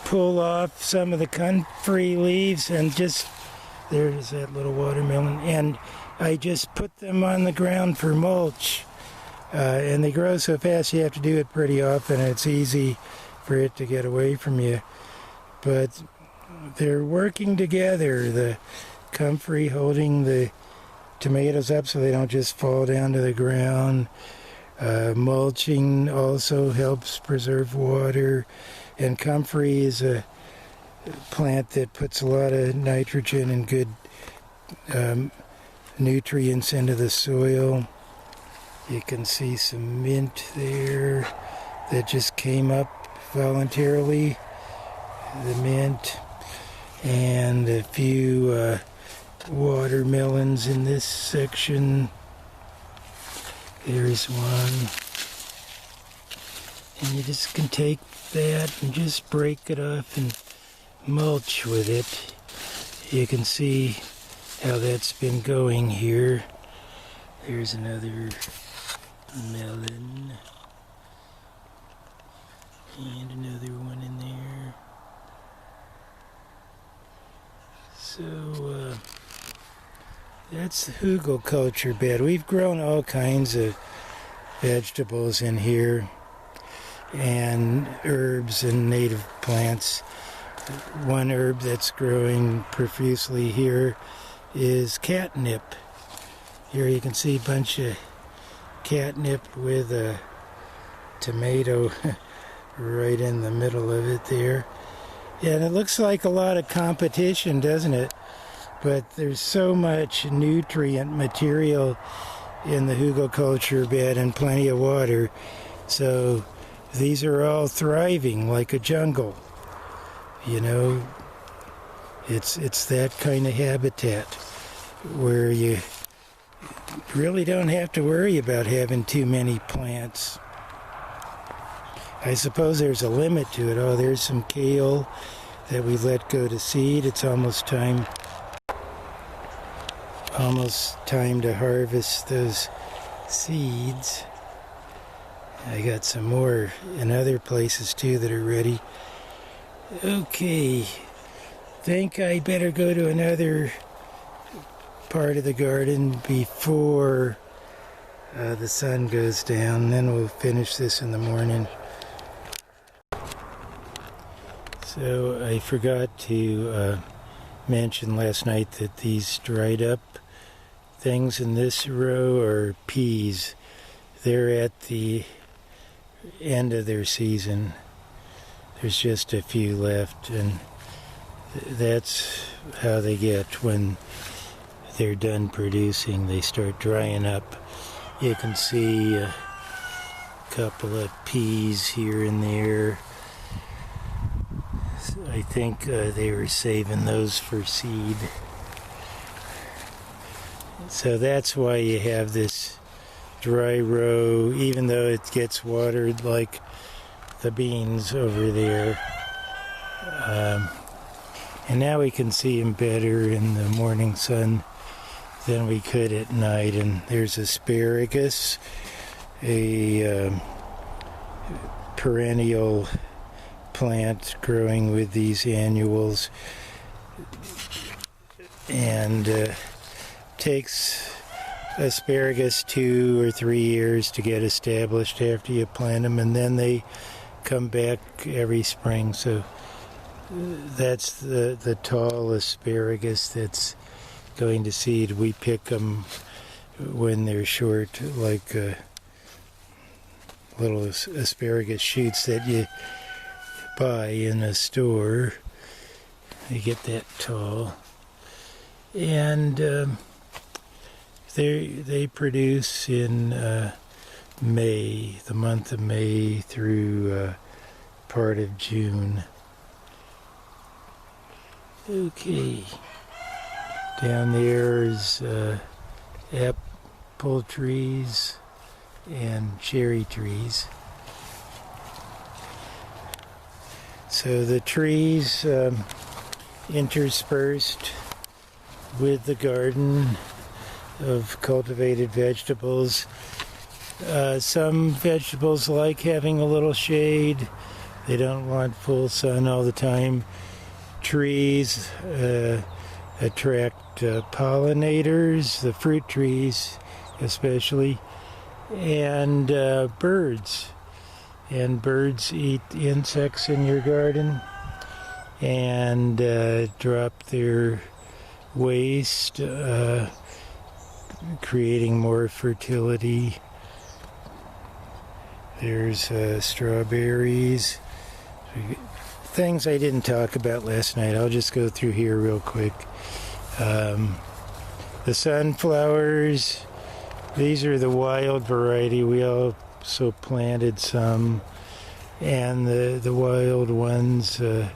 pull off some of the comfrey leaves and just, there's that little watermelon, and I just put them on the ground for mulch. And they grow so fast you have to do it pretty often. It's easy for it to get away from you. But they're working together, the comfrey holding the tomatoes up so they don't just fall down to the ground. Mulching also helps preserve water. And comfrey is a plant that puts a lot of nitrogen and good nutrients into the soil. You can see some mint there that just came up voluntarily, the mint, and a few watermelons in this section. There's one. And you just can take that and just break it off and mulch with it. You can see how that's been going here. There's another melon. And another one in there. So, that's the hugelkultur bed. We've grown all kinds of vegetables in here, and herbs and native plants. One herb that's growing profusely here is catnip. Here you can see a bunch of catnip with a tomato right in the middle of it there. Yeah, and it looks like a lot of competition, doesn't it? But there's so much nutrient material in the hugelkultur bed and plenty of water. So these are all thriving like a jungle. You know, it's that kind of habitat where you really don't have to worry about having too many plants. I suppose there's a limit to it. Oh, there's some kale that we let go to seed. It's almost time to harvest those seeds. I got some more in other places too that are ready. Okay, think I better go to another part of the garden before the sun goes down. Then we'll finish this in the morning. So I forgot to mention last night that these dried up things in this row are peas. They're at the end of their season. There's just a few left, and that's how they get when they're done producing. They start drying up. You can see a couple of peas here and there. I think they were saving those for seed. So that's why you have this dry row, even though it gets watered like the beans over there. And now we can see them better in the morning sun than we could at night. And there's asparagus, a perennial plant growing with these annuals, and takes asparagus 2 or 3 years to get established after you plant them, and then they come back every spring. So that's the tall asparagus that's going to seed. We pick them when they're short, like little asparagus shoots that you buy in a store. They get that tall, and they produce in May, the month of May through part of June. Okay, down there is apple trees and cherry trees. So the trees interspersed with the garden of cultivated vegetables. Some vegetables like having a little shade. They don't want full sun all the time. Trees attract pollinators, the fruit trees especially, and birds. And birds eat insects in your garden and drop their waste, creating more fertility. There's strawberries. Things I didn't talk about last night. I'll just go through here real quick. The sunflowers, these are the wild variety. We also planted some, and the wild ones are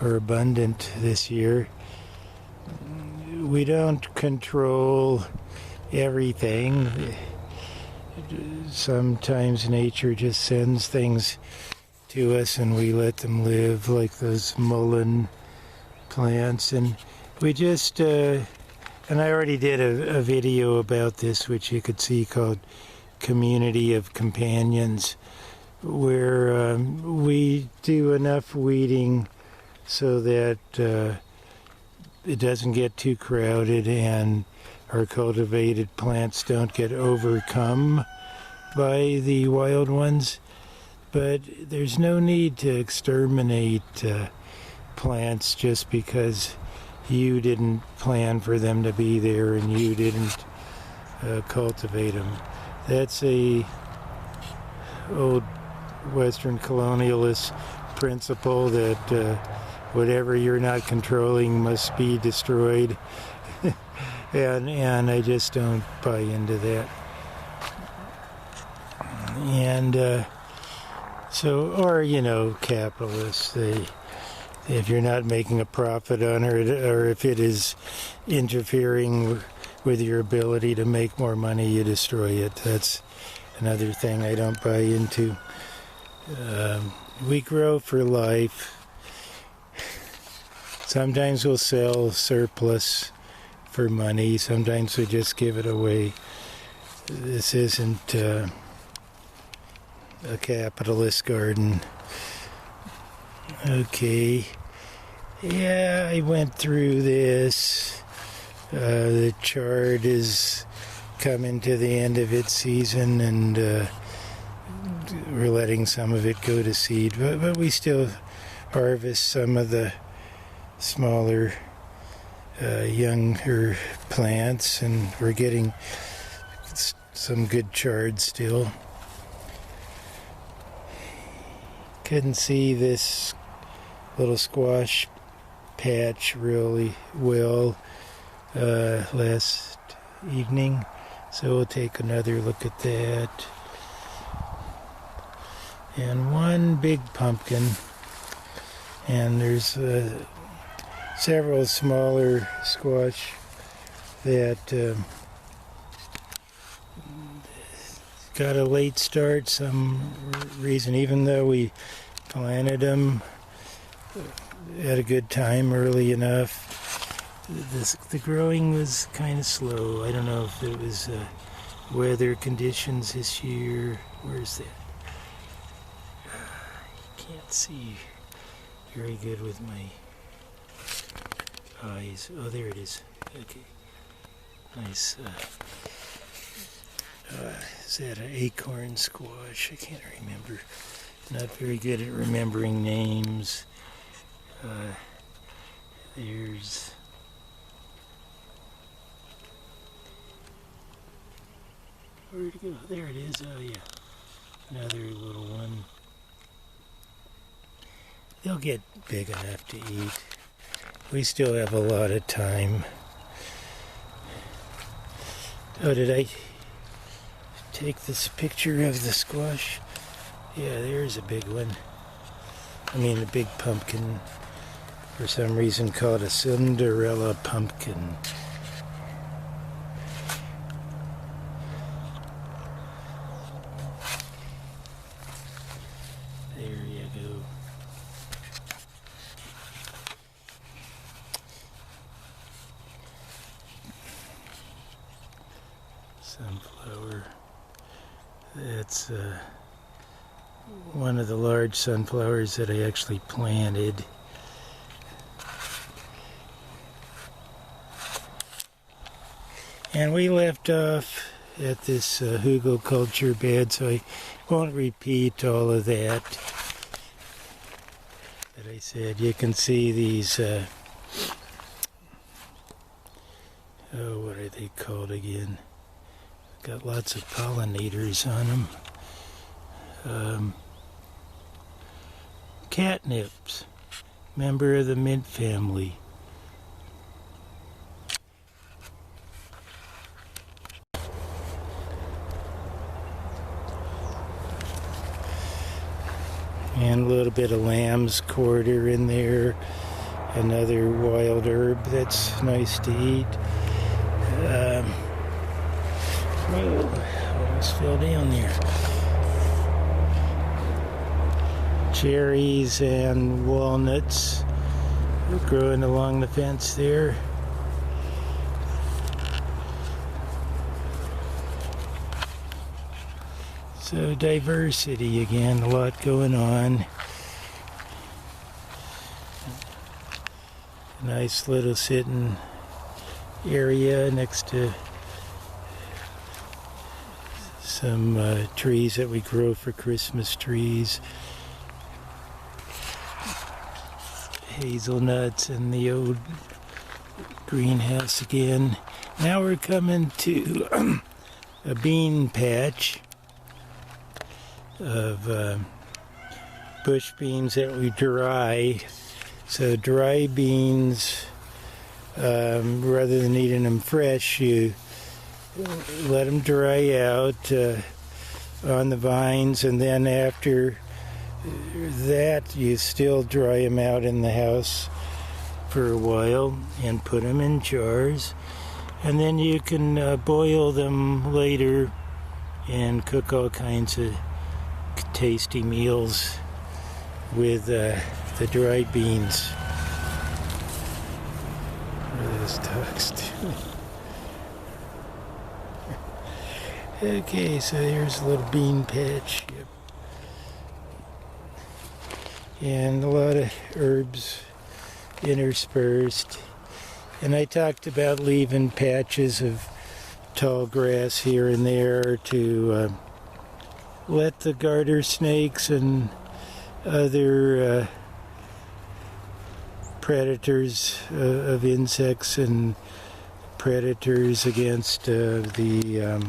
abundant this year. We don't control everything. Sometimes nature just sends things to us and we let them live, like those mullein plants. And we just, and I already did a video about this, which you could see, called Community of Companions, where we do enough weeding so that it doesn't get too crowded and our cultivated plants don't get overcome by the wild ones. But there's no need to exterminate plants just because you didn't plan for them to be there and you didn't cultivate them. That's a old Western colonialist principle that whatever you're not controlling must be destroyed. and I just don't buy into that. And so, or, capitalists, if you're not making a profit on it, or if it is interfering with your ability to make more money, you destroy it. That's another thing I don't buy into. We grow for life. Sometimes we'll sell surplus for money. Sometimes we just give it away. This isn't a capitalist garden. Okay. Yeah, I went through this. The chard is coming to the end of its season, and we're letting some of it go to seed. But we still harvest some of the smaller, younger plants, and we're getting some good chard still. Couldn't see this little squash patch really well last evening, so we'll take another look at that. And one big pumpkin, and there's several smaller squash that got a late start some reason, even though we planted them at a good time early enough. The growing was kind of slow. I don't know if it was weather conditions this year. Where's that? I can't see very good with my eyes. Oh, there it is. Okay. Nice. Is that an acorn squash? I can't remember. Not very good at remembering names. There's... Where'd it go? There it is. Oh, yeah. Another little one. They'll get big enough to eat. We still have a lot of time. Oh, did I take this picture of the squash? Yeah, there's a big one. I mean, a big pumpkin. For some reason called a Cinderella pumpkin. There you go. Sunflower. That's one of the large sunflowers that I actually planted. And we left off at this hugelkultur bed, so I won't repeat all of that. But I said you can see these, oh, what are they called again? Got lots of pollinators on them. Catnips, member of the mint family. And a little bit of lamb's quarter in there. Another wild herb that's nice to eat. Almost fell down there. Cherries and walnuts growing along the fence there. So diversity again, a lot going on. A nice little sitting area next to some trees that we grow for Christmas trees. Hazelnuts in the old greenhouse again. Now we're coming to a bean patch of bush beans that we dry. So dry beans, rather than eating them fresh, you let them dry out on the vines, and then after that you still dry them out in the house for a while and put them in jars, and then you can boil them later and cook all kinds of tasty meals with the dried beans. What are those ducks doing? Okay, so here's a little bean patch. Yep. And a lot of herbs interspersed. And I talked about leaving patches of tall grass here and there to let the garter snakes and other predators of insects and predators against the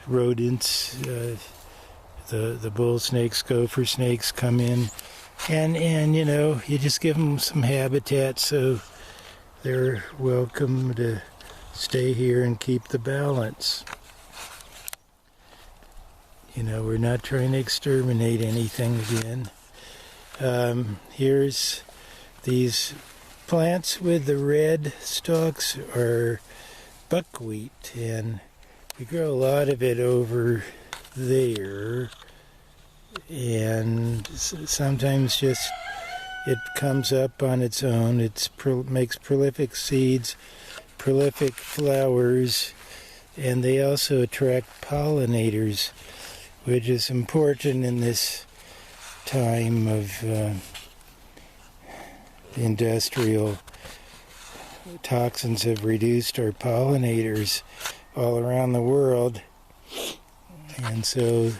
rodents, the bull snakes, gopher snakes come in, and you know, you just give them some habitat so they're welcome to stay here and keep the balance. You know, we're not trying to exterminate anything again. Here's these plants with the red stalks are buckwheat, and we grow a lot of it over there, and sometimes just it comes up on its own. It makes prolific seeds, prolific flowers, and they also attract pollinators, which is important in this time of industrial toxins have reduced our pollinators all around the world. And so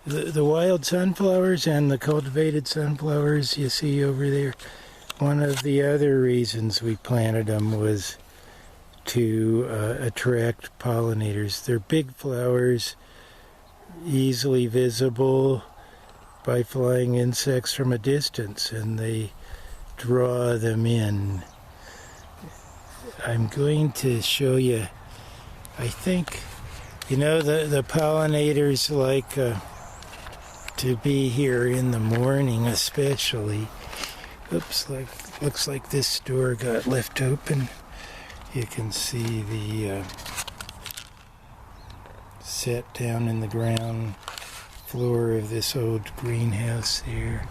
the wild sunflowers and the cultivated sunflowers you see over there, one of the other reasons we planted them was to attract pollinators. They're big flowers, easily visible by flying insects from a distance, and they draw them in. I'm going to show you, I think, you know, the pollinators like to be here in the morning especially. Oops, looks like this door got left open. You can see the set down in the ground floor of this old greenhouse there,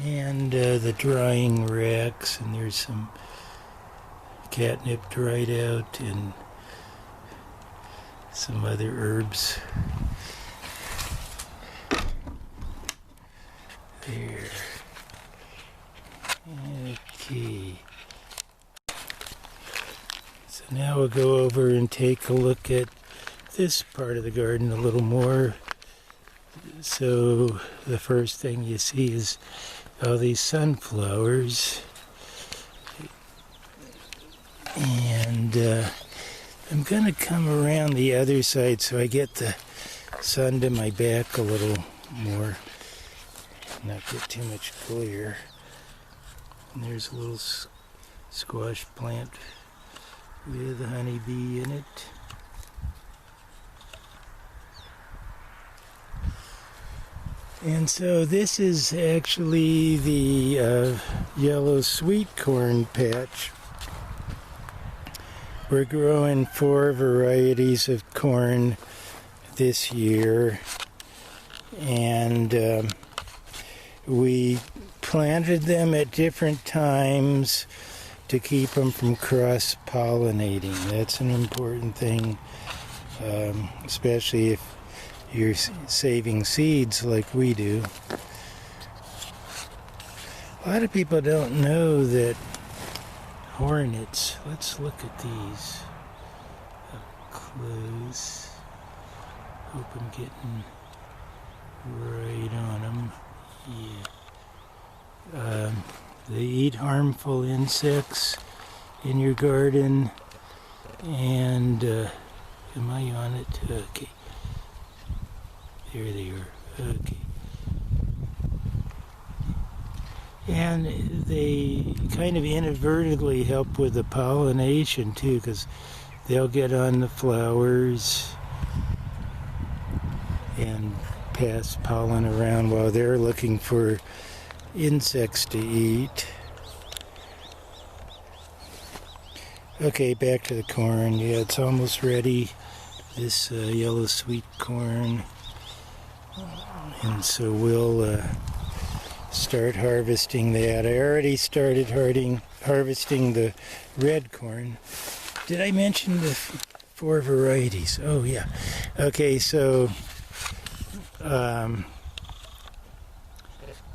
and the drying racks, and there's some catnip dried out and some other herbs. There. Okay. So now we'll go over and take a look at this part of the garden a little more. So the first thing you see is all these sunflowers. And I'm going to come around the other side so I get the sun to my back a little more. Not get too much glare. And there's a little squash plant with a honeybee in it. And so this is actually the yellow sweet corn patch. We're growing 4 varieties of corn this year, and we planted them at different times to keep them from cross-pollinating. That's an important thing, especially if you're saving seeds like we do. A lot of people don't know that hornets, let's look at these up close. Hope I'm getting right on them. Yeah. They eat harmful insects in your garden, and am I on it? Okay. There they are. Okay. And they kind of inadvertently help with the pollination too, because they'll get on the flowers and pass pollen around while they're looking for insects to eat. Okay, back to the corn. Yeah, it's almost ready. This yellow sweet corn. And so we'll start harvesting that. I already started harvesting the red corn. Did I mention the 4 varieties? Oh, yeah. Okay, so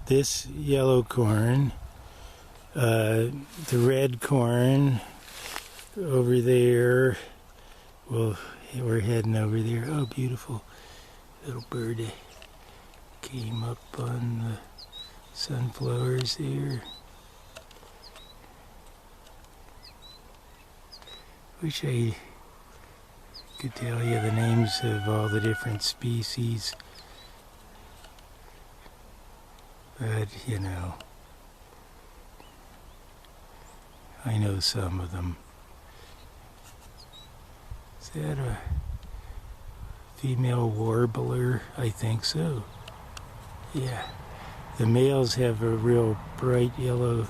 this yellow corn, the red corn over there. Well, we're heading over there. Oh, beautiful little bird came up on the sunflowers there. Wish I could tell you the names of all the different species. But, you know, I know some of them. Is that a female warbler? I think so. Yeah. The males have a real bright yellow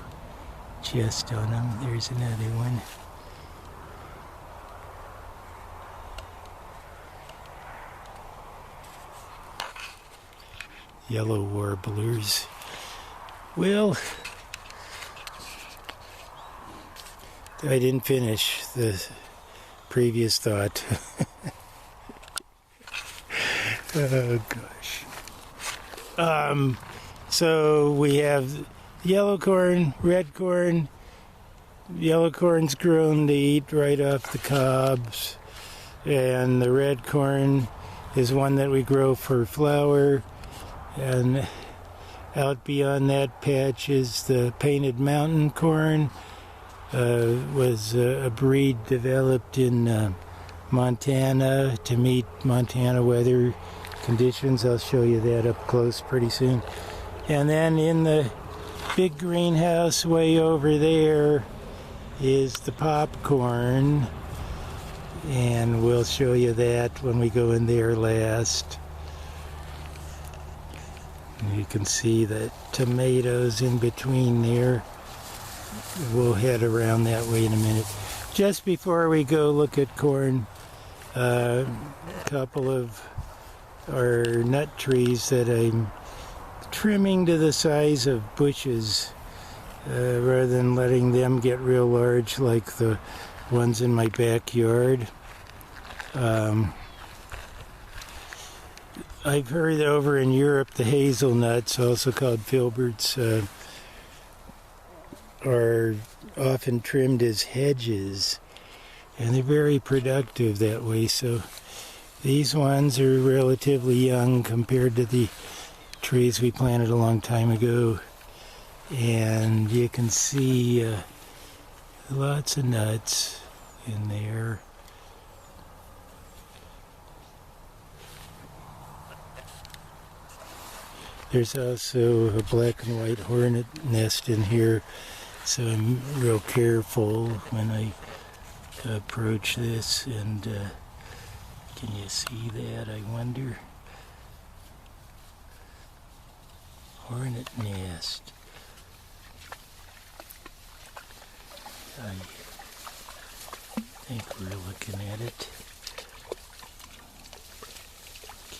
chest on them. There's another one. Yellow warblers. Well, I didn't finish the previous thought. Oh gosh. So we have yellow corn, red corn. Yellow corn's grown to eat right off the cobs, and the red corn is one that we grow for flour. And out beyond that patch is the painted mountain corn. Was a breed developed in Montana to meet Montana weather conditions. I'll show you that up close pretty soon. And then in the big greenhouse way over there is the popcorn, and we'll show you that when we go in there last. You can see the tomatoes in between there. We'll head around that way in a minute. Just before we go look at corn, a couple of our nut trees that I'm trimming to the size of bushes rather than letting them get real large like the ones in my backyard. I've heard over in Europe the hazelnuts, also called filberts, are often trimmed as hedges, and they're very productive that way. So these ones are relatively young compared to the trees we planted a long time ago, and you can see lots of nuts in there. There's also a black and white hornet nest in here, so I'm real careful when I approach this. And can you see that, I wonder? Hornet nest. I think we're looking at it.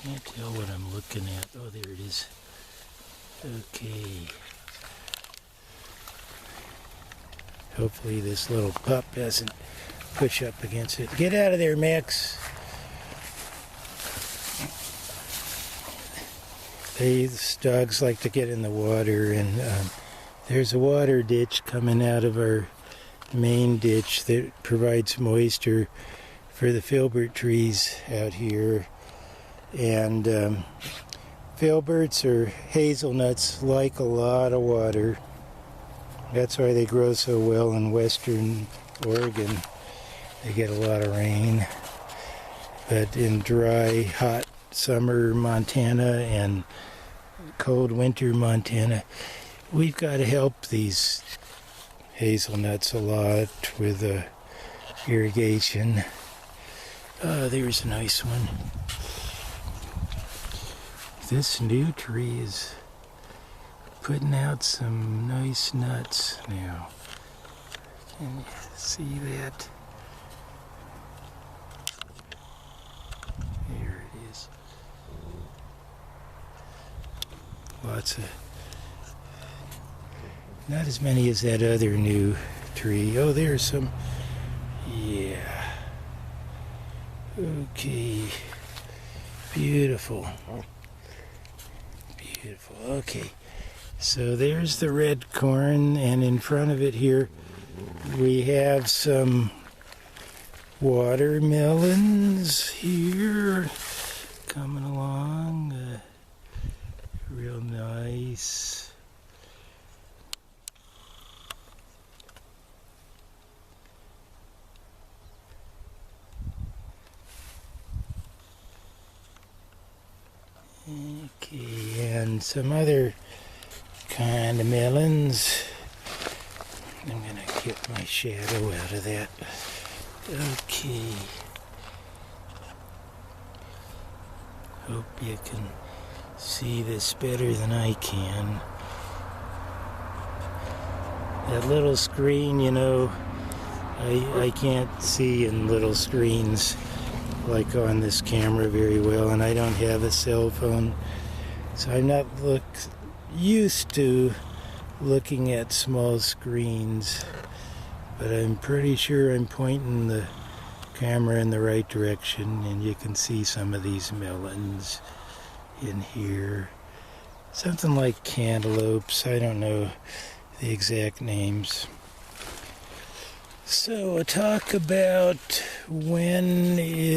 Can't tell what I'm looking at. Oh, there it is. Okay. Hopefully this little pup doesn't push up against it. Get out of there, Max. These dogs like to get in the water, and there's a water ditch coming out of our main ditch that provides moisture for the filbert trees out here. And filberts or hazelnuts like a lot of water. That's why they grow so well in western Oregon. They get a lot of rain. But in dry, hot summer Montana and cold winter Montana, we've got to help these hazelnuts a lot with irrigation. There's a nice one. This new tree is putting out some nice nuts now. Can you see that? There it is. Lots of, not as many as that other new tree. Oh, there's some. Yeah. Okay. Beautiful. Beautiful. Okay. So there's the red corn, and in front of it here we have some watermelons here coming along. Real nice. Okay, and some other kind of melons. I'm going to get my shadow out of that. Okay. Hope you can see this better than I can. That little screen, you know, I can't see in little screens like on this camera very well, and I don't have a cell phone, so I'm not used to looking at small screens, but I'm pretty sure I'm pointing the camera in the right direction, and you can see some of these melons in here. Something like cantaloupes, I don't know the exact names. So talk about when is